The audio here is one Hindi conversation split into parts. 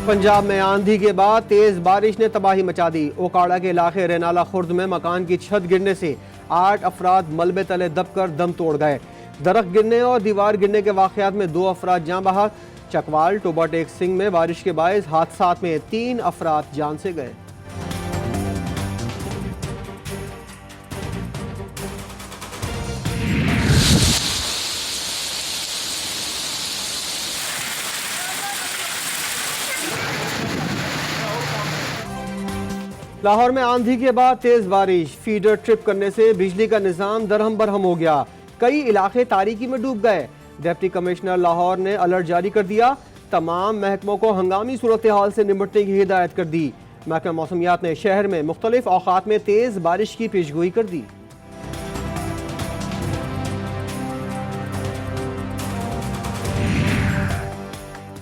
पंजाब में आंधी के बाद तेज बारिश ने तबाही मचा दी। ओकाड़ा के इलाके रेनाला खुर्द में मकान की छत गिरने से 8 अफराद मलबे तले दबकर दम तोड़ गए। दरख्त गिरने और दीवार गिरने के वाकयात में 2 अफराद जान बहक। चकवाल टोबा टेक सिंह में बारिश के बायस हादसात में 3 अफराद जान से गए। लाहौर में आंधी के बाद तेज बारिश, फीडर ट्रिप करने से बिजली का निजाम दरहम बरहम हो गया। कई इलाके तारीकी में डूब गए। डिप्टी कमिश्नर लाहौर ने अलर्ट जारी कर दिया। तमाम महकमों को हंगामी सूरत हाल से निपटने की हिदायत कर दी। महकमा मौसमियात ने शहर में मुख्तलिफ औकात में तेज बारिश की पेशगोई कर दी।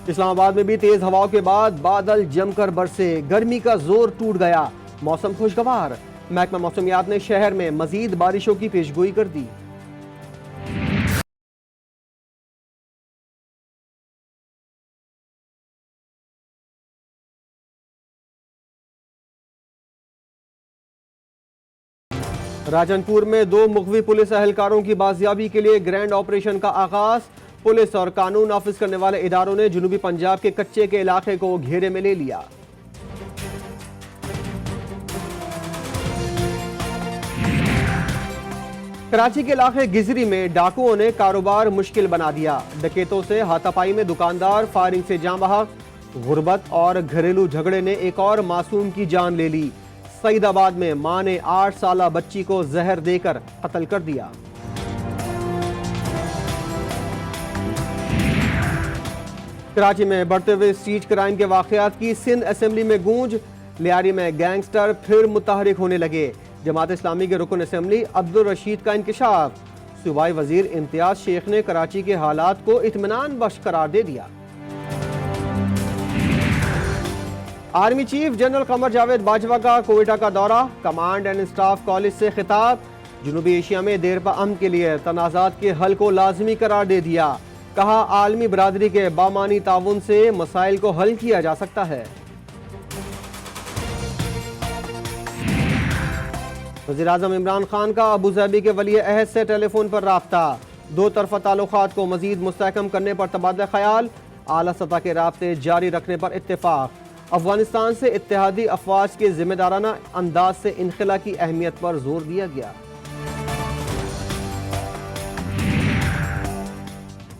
इस्लामाबाद में भी तेज हवाओं के बाद बादल जमकर बरसे, गर्मी का जोर टूट गया। मौसम खुशगवार। महकमा मौसमियात ने शहर में मजीद बारिशों की पेशगोई कर दी। राजनपुर में 2 मुखवी पुलिस अहलकारों की बाजियाबी के लिए ग्रैंड ऑपरेशन का आगाज। पुलिस और कानून नाफिज करने वाले इदारों ने जनूबी पंजाब के कच्चे के इलाके को घेरे में ले लिया। कराची के इलाके गिजरी में डाकुओं ने कारोबार मुश्किल बना दिया। डकैतों से हाथापाई में दुकानदार फायरिंग से जान बहक। गुर्बत और घरेलू झगड़े ने एक और मासूम की जान ले ली। सईदाबाद में मां ने 8 साला बच्ची को जहर देकर कत्ल कर दिया। कराची में बढ़ते हुए स्ट्रीट क्राइम के वाकयात की सिंध असेंबली में गूंज। लियारी में गैंगस्टर फिर मुतहरिक होने लगे। जमात इस्लामी के रुकन असेंबली अब्दुल रशीद का इंकशाफ। सूबाई वजीर इम्तियाज शेख ने कराची के हालात को इत्मीनान बख्श करार दे दिया। Army chief general Qamar Javed Bajwa का कोयटा का दौरा। कमांड एंड स्टाफ कॉलेज से खिताब। जनूबी एशिया में देरपा अमन के लिए तनाज़ात के हल को लाजमी करार दे दिया। कहा आलमी बरादरी के बामानी ताउन से मसाइल को हल किया जा सकता है। वज़ीर-ए-आज़म इमरान खान का अबू धाबी के वली अहद से टेलीफोन पर राब्ता। 2 तरफ़ा ताल्लुकात को मजीद मुस्तहकम करने पर तबादला ख्याल। आला सतह के राब्ते जारी रखने पर इत्तेफाक। अफगानिस्तान से इत्तेहादी अफवाज के जिम्मेदाराना अंदाज से इनखला की अहमियत पर जोर दिया गया।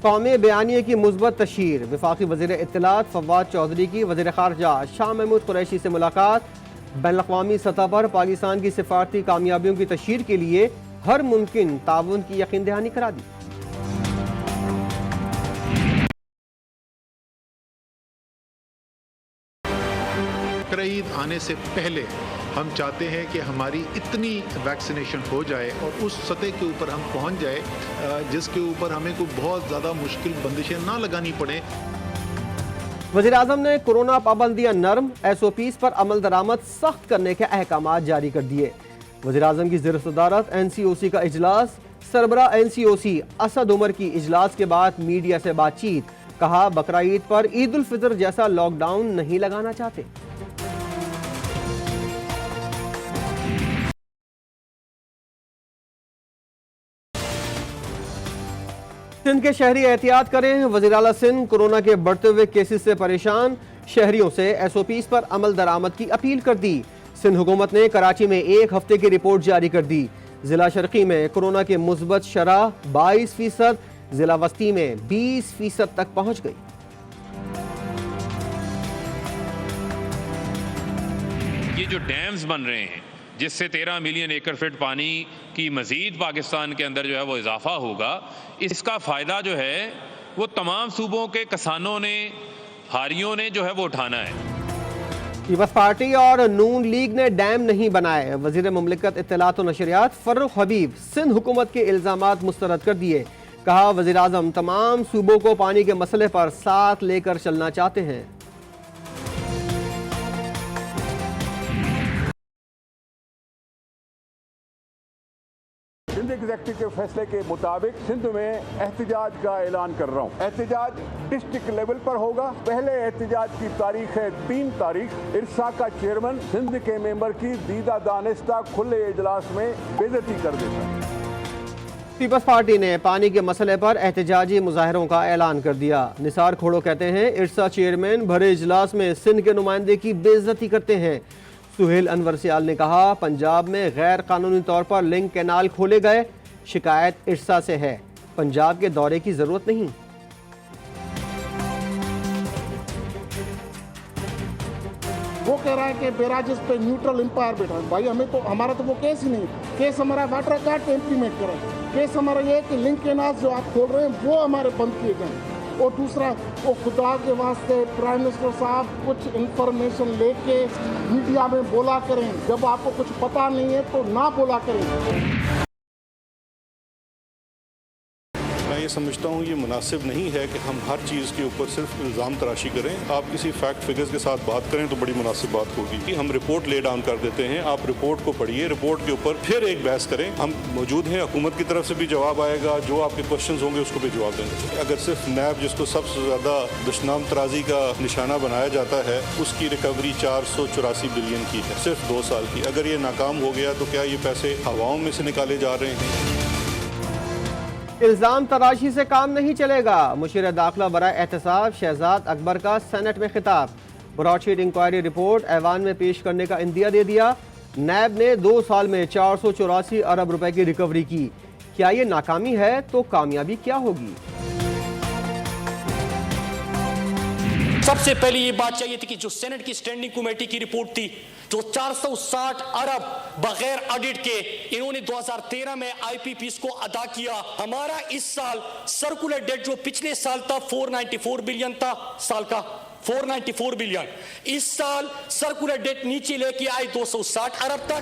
कौमी बयानिए की मुस्बत तशहीर। वफाकी वज़ीर इत्तलात फवाद चौधरी की वज़ीर ख़ारजा शाह महमूद कुरैशी से मुलाकात। बैनुल-अक़वामी सतह पर पाकिस्तान की सिफारती कामयाबियों की तशहीर के लिए हर मुमकिन ताउन की यकीन दहानी करा दी। ईद आने से पहले हम चाहते हैं कि हमारी इतनी वैक्सीनेशन हो जाए और उस सतह के ऊपर हम पहुंच जाए जिसके ऊपर हमें कोई बहुत ज़्यादा मुश्किल बंदिशें ना लगानी पड़े। वज़ीर-ए-आज़म ने कोरोना पाबंदियां नरम, SOPs पर अमल दरामद सख्त करने के अहकामात जारी कर दिए। वज़ीर-ए-आज़म की ज़ेर-ए-सदारत NCOC का इजलास। सरबरा NCOC असद उमर की इजलास के बाद मीडिया से बातचीत। कहा बकरा ईद पर ईद उल फितर जैसा लॉकडाउन नहीं लगाना चाहते। सिंध के शहरी एहतियात करें। वज़ीर आला सिंध कोरोना के बढ़ते हुए केसेस से परेशान। शहरियों से SOPs पर अमल दरामद की अपील कर दी। सिंध हुकूमत ने कराची में 1 हफ्ते की रिपोर्ट जारी कर दी। जिला शर्की में कोरोना के मुस्बत शरह 22%, जिला वस्ती में 20% तक पहुंच गई। ये जो डैम्स बन रहे हैं जिससे 13 मिलियन एकड़ फीट पानी की मजीद पाकिस्तान के अंदर जो है वो इजाफा होगा, इसका फ़ायदा जो है वो तमाम सूबों के किसानों ने, हारियों ने जो है वो उठाना है। पीपल्स पार्टी और नून लीग ने डैम नहीं बनाए। वजीर मुमलिकत इत्तलात और नशरियात फर्रुख हबीब सिंध हुकूमत के इल्जामात मुस्तरद कर दिए। कहा वजीर आज़म तमाम सूबों को पानी के मसले पर साथ लेकर चलना चाहते हैं। सिंध एग्जीक्यूटिव के फैसले के मुताबिक सिंध में एहतजाज का ऐलान कर रहा हूँ। एहतजाज डिस्ट्रिक्ट लेवल पर होगा। पहले एहतजाज की तारीख है 3 तारीख। इरसा का चेयरमैन सिंध के मेंबर की दीदा दानिस्ता खुले इजलास में बेइज्जती कर देता है। पीपल्स पार्टी ने पानी के मसले पर एहतजाजी मुजाहरों का ऐलान कर दिया। निसार खोड़ो कहते हैं इरसा चेयरमैन भरे इजलास में सिंध के नुमाइंदे की बेइज्जती करते हैं। सुहेल अनवर सियाल ने कहा पंजाब में गैर कानूनी तौर पर लिंक कैनाल खोले गए, शिकायत इरसा से है, पंजाब के दौरे की जरूरत नहीं। वो कह रहा है कि बैराजेस पे न्यूट्रल एम्पायर बैठा है। भाई हमें तो हमारा तो वो केस ही नहीं। केस हमारा वाटर कार्ड पे इम्प्लीमेंट करें। केस हमारा ये है कि लिंक कैनाल जो आप खोल रहे हैं वो हमारे बंद किए जाएं। और दूसरा वो खुदा के वास्ते प्राइम मिनिस्टर साहब कुछ इंफॉर्मेशन लेके मीडिया में बोला करें। जब आपको कुछ पता नहीं है तो ना बोला करें। मैं ये समझता हूँ ये मुनासिब नहीं है कि हम हर चीज़ के ऊपर सिर्फ इल्ज़ाम तराशी करें। आप किसी फैक्ट फिगर्स के साथ बात करें तो बड़ी मुनासिब बात होगी। हम रिपोर्ट ले डाउन कर देते हैं, आप रिपोर्ट को पढ़िए, रिपोर्ट के ऊपर फिर एक बहस करें। हम मौजूद हैं, हुकूमत की तरफ से भी जवाब आएगा, जो आपके क्वेश्चन होंगे उसको भी जवाब देंगे। अगर सिर्फ नैब जिसको सबसे ज़्यादा दुश्मन तराजी का निशाना बनाया जाता है उसकी रिकवरी 484 बिलियन की है सिर्फ 2 साल की, अगर ये नाकाम हो गया तो क्या ये पैसे हवाओं में से निकाले जा रहे हैं? इल्जाम तराशी से काम नहीं चलेगा। मुशीर दाखिला बराए एहतसाब शहजाद अकबर का सेनेट में खिताब। ब्रॉडशीट इंक्वायरी रिपोर्ट ऐवान में पेश करने का इंदिया दे दिया। नैब ने 2 साल में 484 अरब रुपए की रिकवरी की। क्या ये नाकामी है तो कामयाबी क्या होगी? सबसे पहले ये बात चाहिए थी कि जो सेनेट की स्टैंडिंग कमेटी की रिपोर्ट थी, जो 460 अरब बगैर ऑडिट के इन्होंने 2013 में आईपीपीएस को अदा किया। हमारा इस साल सर्कुलर डेट जो पिछले साल था 494 बिलियन था, साल का 494 बिलियन, इस साल सर्कुलर डेट नीचे लेके आए 260 अरब तक।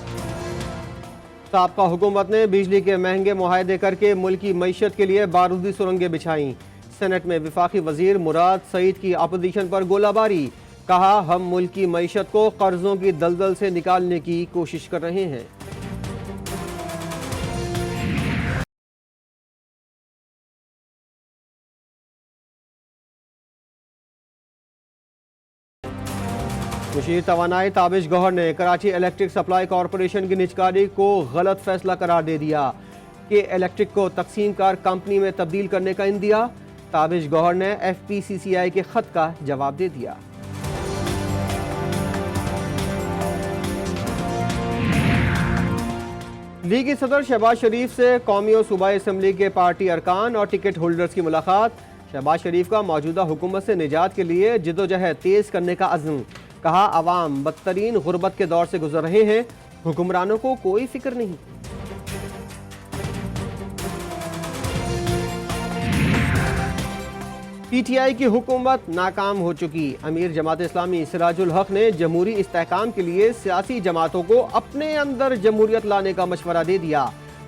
साबका हुकूमत ने बिजली के महंगे मुआहदे करके मुल्क की मईशत के लिए बारूदी सुरंगें बिछाई। सेनेट में वफाकी वजीर मुराद सईद की अपोजिशन पर गोलाबारी। कहा हम मुल्क की मईशत को कर्जों की दलदल से निकालने की कोशिश कर रहे हैं। मुशीर तवानाई ताबिश गौहर ने कराची इलेक्ट्रिक सप्लाई कॉरपोरेशन की निजकारी को गलत फैसला करार दे दिया कि इलेक्ट्रिक को तकसीम कार कंपनी में तब्दील करने का इंदिया। ताबिश गौहर ने FPCCI के खत का जवाब दे दिया। लीगी सदर शहबाज शरीफ से कौमी और सूबाई असम्बली के पार्टी अरकान और टिकट होल्डर्स की मुलाकात। शहबाज शरीफ का मौजूदा हुकूमत से निजात के लिए जिदोजहद तेज करने का अज़्म। कहा अवाम बदतरीन गुर्बत के दौर से गुजर रहे हैं, हुक्मरानों को कोई फिक्र नहीं। PTI की हुकूमत नाकाम हो चुकी। अमीर जमात इस्लामी सिराजुल हक ने जमहूरी इस्तेहकाम के लिए सियासी जमातों को अपने अंदर जमहूरियत लाने का मशवरा दे दिया।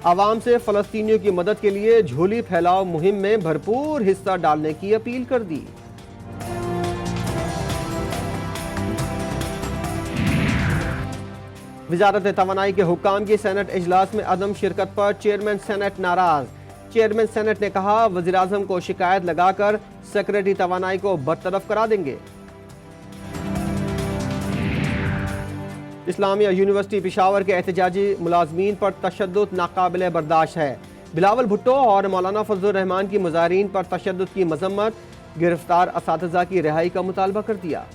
आवाम से फ़लस्तीनियों की मदद के लिए झोली फैलाओ मुहिम में भरपूर हिस्सा डालने की अपील कर दी। वजारत तवानाई के हुक्काम की सेनेट इजलास में अदम शिरकत पर चेयरमैन सेनेट नाराज। चेयरमैन सेनेट ने कहा वज़ीर आज़म को शिकायत लगाकर सेक्रेटरी तवानाई को बरतरफ करा देंगे। इस्लामिया यूनिवर्सिटी पेशावर के एहतजाजी मुलाजमीन पर तशद्दुद नाकाबिल बर्दाश्त है। बिलावल भुट्टो और मौलाना फजलुर रहमान की मुजाहिरीन पर तशद्दुद की मजम्मत। गिरफ्तार असातिज़ा की रिहाई का मुतालबा कर दिया।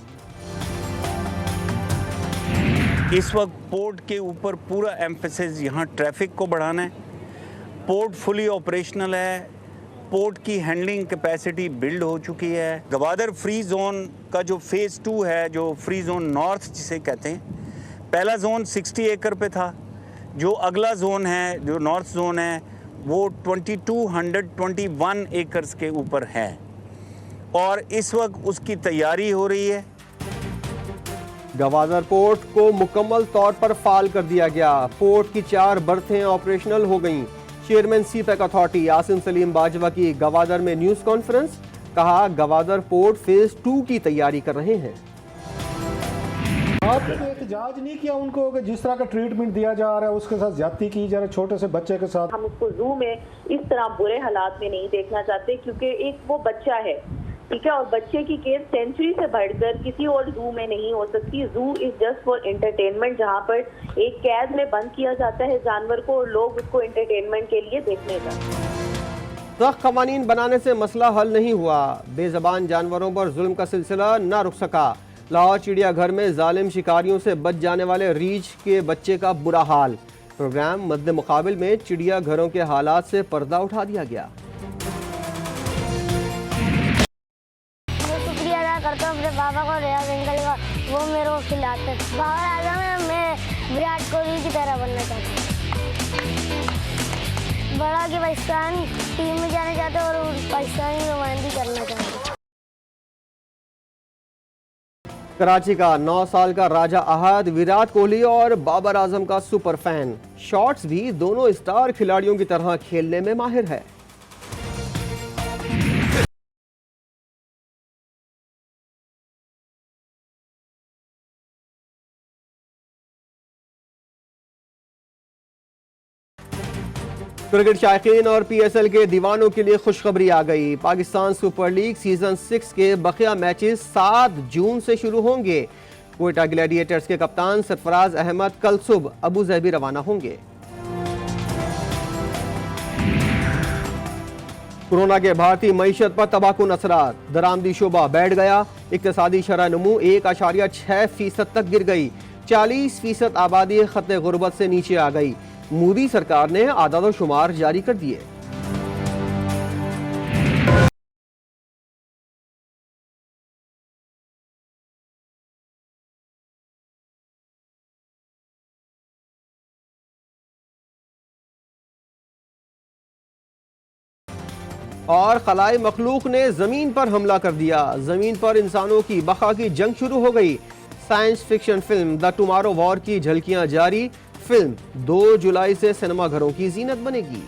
इस वक्त पोर्ट के ऊपर पूरा एम्फेसिस यहाँ ट्रैफिक को बढ़ाना है। पोर्ट फुली ऑपरेशनल है, पोर्ट की हैंडलिंग कैपेसिटी बिल्ड हो चुकी है। गवादर फ्री जोन का जो फेज़ 2 है, जो फ्री जोन नॉर्थ जिसे कहते हैं, पहला जोन 60 एकड़ पे था, जो अगला जोन है जो नॉर्थ जोन है वो 2221 एकर्स के ऊपर है और इस वक्त उसकी तैयारी हो रही है। गवादर पोर्ट को मुकम्मल तौर पर फाल कर दिया गया। पोर्ट की 4 बर्थें ऑपरेशनल हो गईं। Chairman CPEC authority Asim Salim Bajwa की गवादर में न्यूज़ कॉन्फ्रेंस। कहा गवादर पोर्ट फेज़ 2 की तैयारी कर रहे हैं। आपने तो एहतजाज नहीं किया उनको कि जिस तरह का ट्रीटमेंट दिया जा रहा है उसके साथ ज्यादती की जा रही है छोटे से बच्चे के साथ। हम उसको जू में इस तरह बुरे हालात में नहीं देखना चाहते, क्योंकि एक वो बच्चा है, ठीक है, और बच्चे की केस सेंचुरी से बढ़कर किसी और जू में नहीं हो सकती। जू इज जस्ट फॉर एंटरटेनमेंट, जहाँ पर एक कैद में बंद किया जाता है जानवर को और लोग उसको एंटरटेनमेंट के लिए देखने जाते हैं। सख्त कवानीन बनाने से मसला हल नहीं हुआ, बेजबान जानवरों पर जुल्म का सिलसिला न रुक सका। लाहौर चिड़ियाघर में जालिम शिकारियों से बच जाने वाले रीछ के बच्चे का बुरा हाल। प्रोग्राम मद्दे मुकाबिल में चिड़ियाघरों के हालात से पर्दा उठा दिया गया। शुक्रिया अदा करता हूँ अपने पापा को, रियाज अंकल का, वो मेरे को खिलाते। बाबर आजम है, मैं विराट कोहली की तरह बनना चाहता हूँ। बड़ा कि पाकिस्तान टीम में जाना चाहते और पाकिस्तानी नुमाइंदगी करना चाहते। कराची का 9 साल का राजा अहद विराट कोहली और बाबर आजम का सुपर फैन। शॉट्स भी दोनों स्टार खिलाड़ियों की तरह खेलने में माहिर है। क्रिकेट शायकीन और PSL के दीवानों के लिए खुशखबरी आ गई। पाकिस्तान सुपर लीग सीजन 6 के बकिया मैचेस 7 जून से शुरू होंगे। क्वेटा ग्लैडिएटर्स के कप्तान सरफराज अहमद कल सुबह अबू धाबी रवाना होंगे। कोरोना के भारतीय मईशत पर तबाहकुन असरात, दरामदी शोबा बैठ गया। इक्तिसादी शरह नमू 1.6% तक गिर गई। 40% आबादी खत्ते गुर्बत से नीचे आ गई। मोदी सरकार ने आदाद शुमार जारी कर दिए। और खलाई मखलूक ने जमीन पर हमला कर दिया। जमीन पर इंसानों की बका की जंग शुरू हो गई। Science fiction film the tomorrow war की झलकियां जारी। फिल्म 2 जुलाई से सिनेमा घरों की जीनत बनेगी।